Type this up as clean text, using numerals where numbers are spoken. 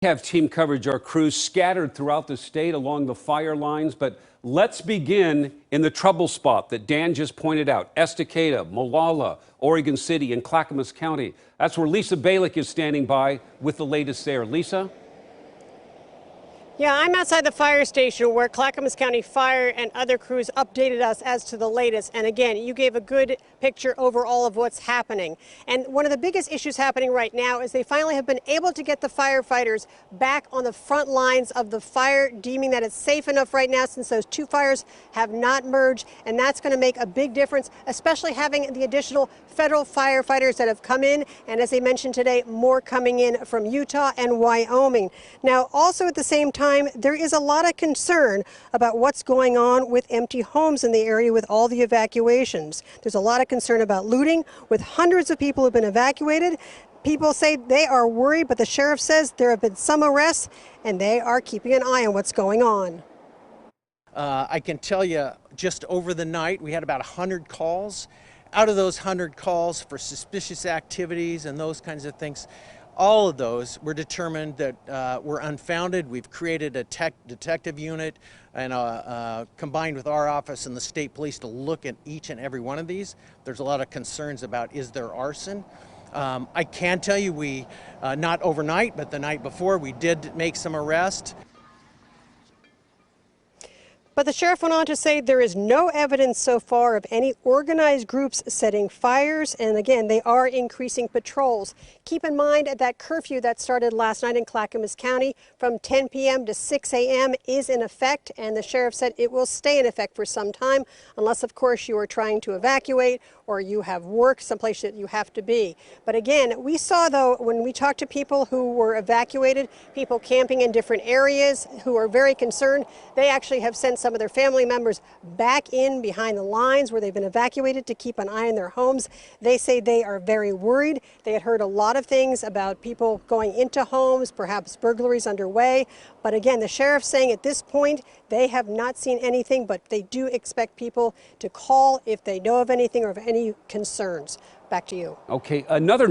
Have team coverage. Our crews scattered throughout the state along the fire lines, but let's begin in the trouble spot that Dan just pointed out: Estacada, Molalla, Oregon City, and Clackamas County. That's where Lisa Balick is standing by with the latest there. Lisa? Yeah, I'm outside the fire station where Clackamas County Fire and other crews updated us as to the latest. And again, you gave a good picture overall of what's happening. And one of the biggest issues happening right now is they finally have been able to get the firefighters back on the front lines of the fire, deeming that it's safe enough right now since those two fires have not merged. And that's going to make a big difference, especially having the additional federal firefighters that have come in. And as they mentioned today, more coming in from Utah and Wyoming. Now, also at the same time, there is a lot of concern about what's going on with empty homes in the area with all the evacuations. There's a lot of concern about looting with hundreds of people who've been evacuated. People say they are worried, but the sheriff says there have been some arrests and they are keeping an eye on what's going on. I can tell you just over the night we had about 100 calls. Out of those 100 calls for suspicious activities and those kinds of things, all of those were determined that were unfounded. We've created a detective unit and combined with our office and the state police to look at each and every one of these. There's a lot of concerns about, is there arson? I can tell you we, not overnight, but the night before, we did make some arrests. But the sheriff went on to say there is no evidence so far of any organized groups setting fires. And again, they are increasing patrols. Keep in mind that curfew that started last night in Clackamas County from 10 p.m. to 6 a.m. is in effect. And the sheriff said it will stay in effect for some time, unless, of course, you are trying to evacuate or you have work someplace that you have to be. But again, we saw, though, when we talked to people who were evacuated, people camping in different areas who are very concerned, they actually have sent some of their family members back in behind the lines where they've been evacuated to keep an eye on their homes. They say they are very worried. They had heard a lot of things about people going into homes, perhaps burglaries underway. But again, the sheriff's saying at this point they have not seen anything, but they do expect people to call if they know of anything or of any concerns. Back to you. Okay, another